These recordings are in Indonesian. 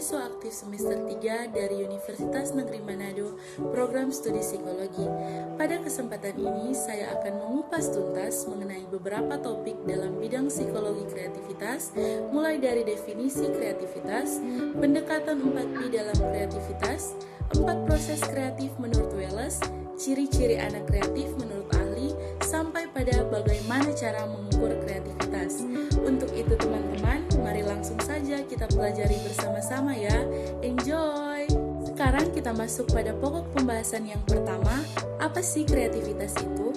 mahasiswa aktif semester 3 dari Universitas Negeri Manado, program studi psikologi. Pada kesempatan ini, saya akan mengupas tuntas mengenai beberapa topik dalam bidang psikologi kreativitas, mulai dari definisi kreativitas, pendekatan 4P dalam kreativitas, 4 proses kreatif menurut Wallace, ciri-ciri anak kreatif menurut ahli, sampai pada bagaimana cara mengukur kreativitas. Untuk itu teman-teman, mari langsung saja kita pelajari bersama-sama ya. Enjoy! Sekarang kita masuk pada pokok pembahasan yang pertama, apa sih kreativitas itu?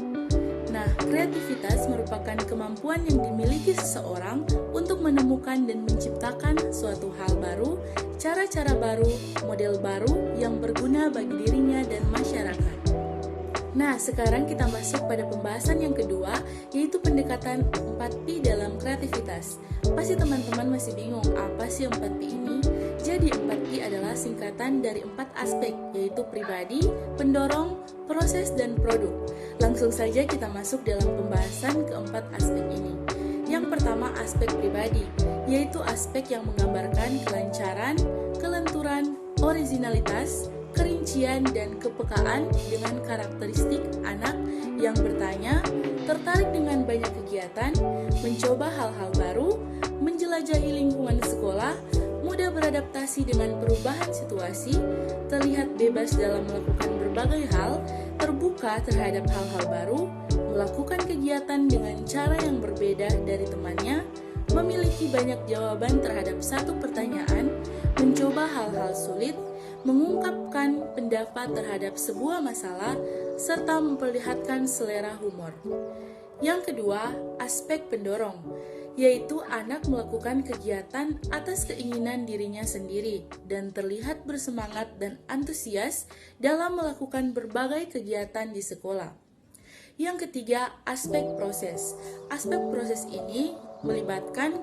Nah, kreativitas merupakan kemampuan yang dimiliki seseorang untuk menemukan dan menciptakan suatu hal baru, cara-cara baru, model baru yang berguna bagi dirinya dan masyarakat. Nah, sekarang kita masuk pada pembahasan yang kedua, yaitu pendekatan 4P dalam kreativitas. Pasti teman-teman masih bingung, apa sih 4P ini? Jadi 4P adalah singkatan dari 4 aspek, yaitu pribadi, pendorong, proses, dan produk. Langsung saja kita masuk dalam pembahasan keempat aspek ini. Yang pertama, aspek pribadi, yaitu aspek yang menggambarkan kelancaran, kelenturan, originalitas, kerincian, dan kepekaan dengan karakteristik anak yang bertanya, tertarik dengan banyak kegiatan, mencoba hal-hal baru, menjelajahi lingkungan sekolah, mudah beradaptasi dengan perubahan situasi, terlihat bebas dalam melakukan berbagai hal, terbuka terhadap hal-hal baru, melakukan kegiatan dengan cara yang berbeda dari temannya, memiliki banyak jawaban terhadap satu pertanyaan, mencoba hal-hal sulit, mengungkapkan pendapat terhadap sebuah masalah, serta memperlihatkan selera humor. Yang kedua, aspek pendorong, yaitu anak melakukan kegiatan atas keinginan dirinya sendiri dan terlihat bersemangat dan antusias dalam melakukan berbagai kegiatan di sekolah. Yang ketiga, aspek proses. Aspek proses ini melibatkan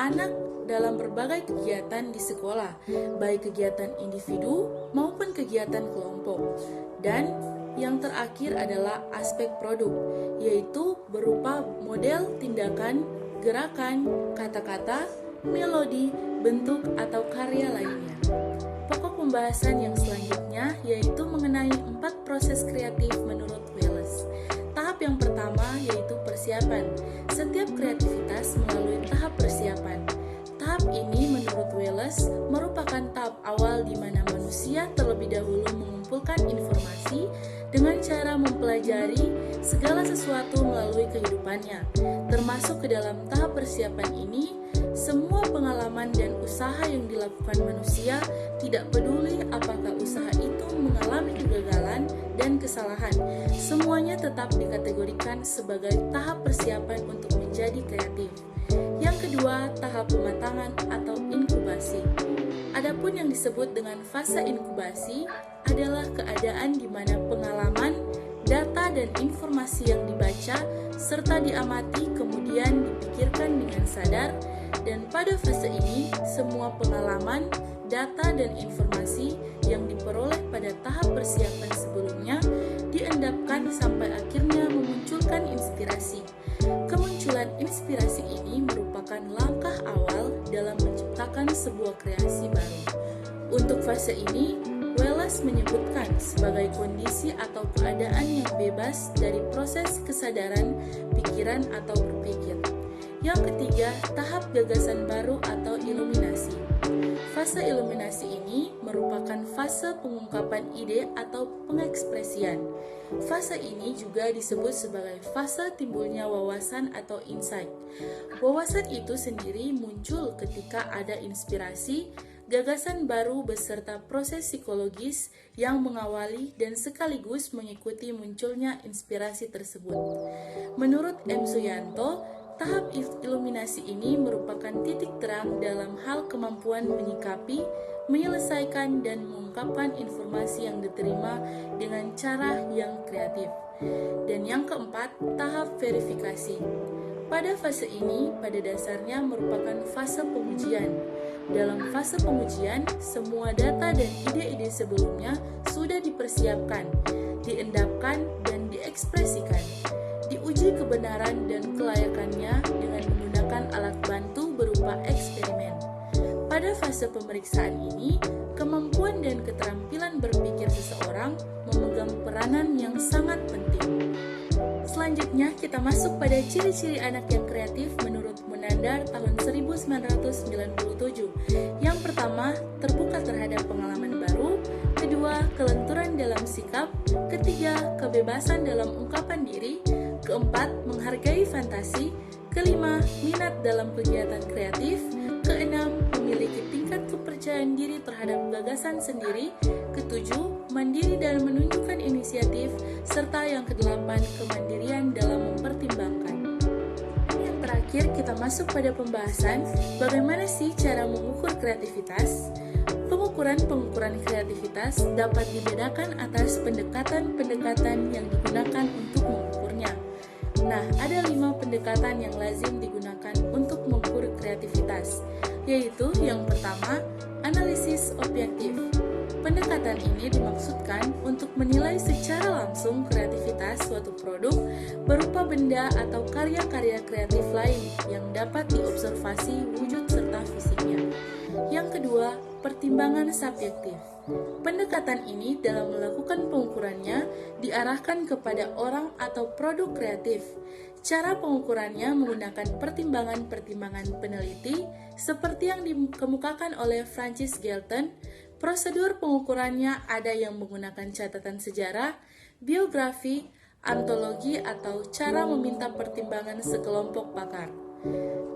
anak dalam berbagai kegiatan di sekolah, baik kegiatan individu maupun kegiatan kelompok. Dan yang terakhir adalah aspek produk, yaitu berupa model tindakan, gerakan, kata-kata, melodi, bentuk, atau karya lainnya. Pokok pembahasan yang selanjutnya yaitu mengenai 4 proses kreatif menurut Wallace. Tahap yang pertama yaitu persiapan. Setiap kreativitas melalui tahap persiapan. Tahap ini menurut Wallace merupakan tahap awal di mana manusia terlebih dahulu mengumpulkan informasi dengan cara mempelajari segala sesuatu melalui kehidupannya. Termasuk ke dalam tahap persiapan ini, semua pengalaman dan usaha yang dilakukan manusia, tidak peduli apakah usaha itu mengalami kegagalan dan kesalahan, semuanya tetap dikategorikan sebagai tahap persiapan untuk menjadi kreatif. Yang kedua, tahap pematangan atau inkubasi. Adapun yang disebut dengan fase inkubasi adalah keadaan di mana pengalaman, data, dan informasi yang dibaca serta diamati kemudian dipikirkan dengan sadar, dan pada fase ini semua pengalaman, data, dan informasi yang diperoleh pada tahap persiapan sebelumnya diendapkan sampai akhirnya memunculkan inspirasi. Kemunculan inspirasi ini merupakan langkah awal dalam menciptakan sebuah kreasi baru. Untuk fase ini, Wallace menyebutkan sebagai kondisi atau keadaan yang bebas dari proses kesadaran, pikiran, atau berpikir. Yang ketiga, tahap gagasan baru atau iluminasi. Fase iluminasi ini merupakan fase pengungkapan ide atau pengekspresian. Fase ini juga disebut sebagai fase timbulnya wawasan atau insight. Wawasan itu sendiri muncul ketika ada inspirasi, gagasan baru beserta proses psikologis yang mengawali dan sekaligus mengikuti munculnya inspirasi tersebut. Menurut M. Suyanto, tahap iluminasi ini merupakan titik terang dalam hal kemampuan menyikapi, menyelesaikan, dan mengungkapkan informasi yang diterima dengan cara yang kreatif. Dan yang keempat, tahap verifikasi. Pada fase ini, pada dasarnya merupakan fase pengujian. Dalam fase pengujian, semua data dan ide-ide sebelumnya sudah dipersiapkan, diendapkan, dan diekspresikan. Diuji kebenaran dan kelayakannya dengan menggunakan alat bantu berupa eksperimen. Pada fase pemeriksaan ini, kemampuan dan keterampilan berpikir seseorang memegang peranan yang sangat penting. Selanjutnya, kita masuk pada ciri-ciri anak yang kreatif menurut Munandar tahun 1997. Yang pertama, terbuka terhadap pengalaman baru. Kedua, kelenturan dalam sikap. Ketiga, kebebasan dalam ungkapan diri. Keempat, menghargai fantasi. Kelima, minat dalam kegiatan kreatif. Keenam, memiliki tingkat kepercayaan diri terhadap gagasan sendiri. Ketujuh, mandiri dan menunjukkan inisiatif. Serta yang kedelapan, kemandirian dalam mempertimbangkan. Yang terakhir, kita masuk pada pembahasan bagaimana sih cara mengukur kreativitas. Pengukuran kreativitas dapat dibedakan atas pendekatan-pendekatan yang digunakan untuk mengukurnya. Nah, ada 5 pendekatan yang lazim digunakan untuk mengukur kreativitas, yaitu yang pertama, analisis objektif. Pendekatan ini dimaksudkan untuk menilai secara langsung kreativitas suatu produk berupa benda atau karya-karya kreatif lain yang dapat diobservasi wujud serta fisiknya. Yang kedua, pertimbangan subjektif. Pendekatan ini dalam melakukan pengukurannya diarahkan kepada orang atau produk kreatif. Cara pengukurannya menggunakan pertimbangan-pertimbangan peneliti seperti yang dikemukakan oleh Francis Galton. Prosedur pengukurannya ada yang menggunakan catatan sejarah, biografi, antologi, atau cara meminta pertimbangan sekelompok pakar.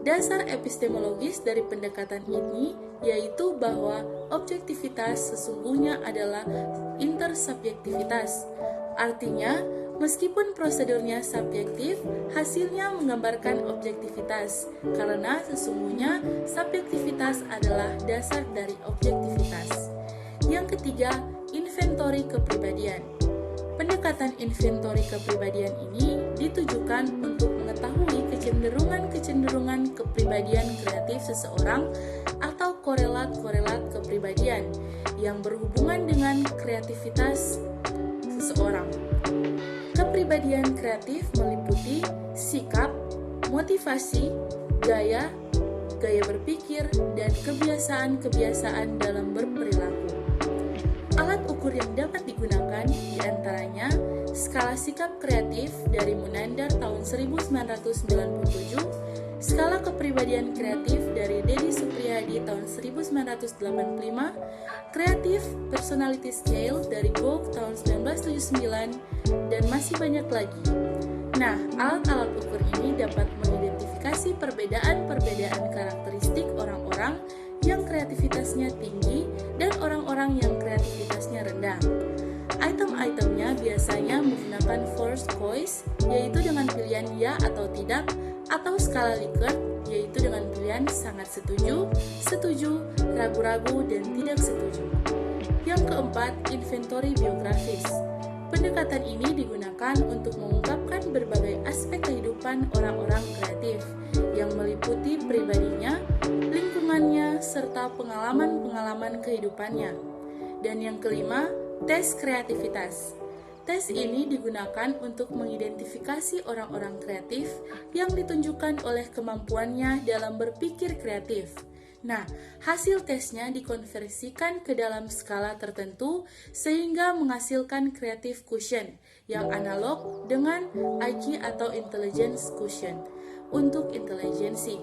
Dasar epistemologis dari pendekatan ini yaitu bahwa objektivitas sesungguhnya adalah intersubjektivitas. Artinya, meskipun prosedurnya subjektif, hasilnya menggambarkan objektivitas, karena sesungguhnya subjektivitas adalah dasar dari objektivitas. Yang ketiga, inventori kepribadian. Pendekatan inventori kepribadian ini ditujukan untuk mengetahui kecenderungan kepribadian kreatif seseorang atau korelat-korelat kepribadian yang berhubungan dengan kreativitas seseorang. Kepribadian kreatif meliputi sikap, motivasi, gaya berpikir, dan kebiasaan-kebiasaan dalam berperilaku. Alat ukur yang dapat digunakan diantaranya skala sikap kreatif dari Munandar tahun 1997, skala kepribadian kreatif dari Dedi Supriyadi tahun 1985, Creative Personality Scale dari Gogh tahun 1979, dan masih banyak lagi. Nah, alat-alat ukur ini dapat mengidentifikasi perbedaan-perbedaan karakteristik orang-orang yang kreativitasnya tinggi dan orang-orang yang kreativitasnya rendah. Item-itemnya biasanya menggunakan forced choice, yaitu dengan pilihan ya atau tidak, atau skala Likert, yaitu dengan pilihan sangat setuju, setuju, ragu-ragu, dan tidak setuju. Yang keempat, inventori biografis. Pendekatan ini digunakan untuk mengungkapkan berbagai aspek kehidupan orang-orang kreatif yang meliputi pribadinya, lingkungannya, serta pengalaman-pengalaman kehidupannya. Dan yang kelima, tes kreativitas. Tes ini digunakan untuk mengidentifikasi orang-orang kreatif yang ditunjukkan oleh kemampuannya dalam berpikir kreatif. Nah, hasil tesnya dikonversikan ke dalam skala tertentu sehingga menghasilkan creative quotient yang analog dengan IQ atau intelligence quotient untuk intelijensi.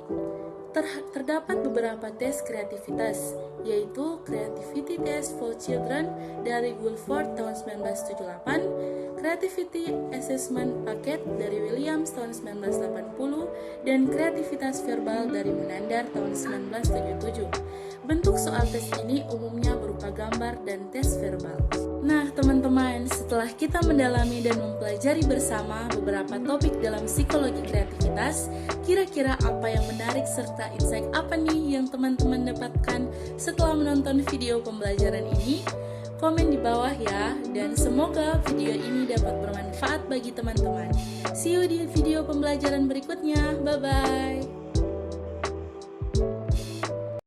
Terdapat beberapa tes kreativitas, yaitu Creativity Test for Children dari Guilford tahun 1978, Creativity Assessment Packet dari Williams tahun 1980, dan Kreativitas Verbal dari Munandar tahun 1977. Bentuk soal tes ini umumnya berupa gambar dan tes verbal. Nah, teman-teman, setelah kita mendalami dan mempelajari bersama beberapa topik dalam psikologi kreativitas, kira-kira apa yang menarik serta insight apa nih yang teman-teman dapatkan setelah menonton video pembelajaran ini? Komen di bawah ya, dan semoga video ini dapat bermanfaat bagi teman-teman. See you di video pembelajaran berikutnya. Bye-bye.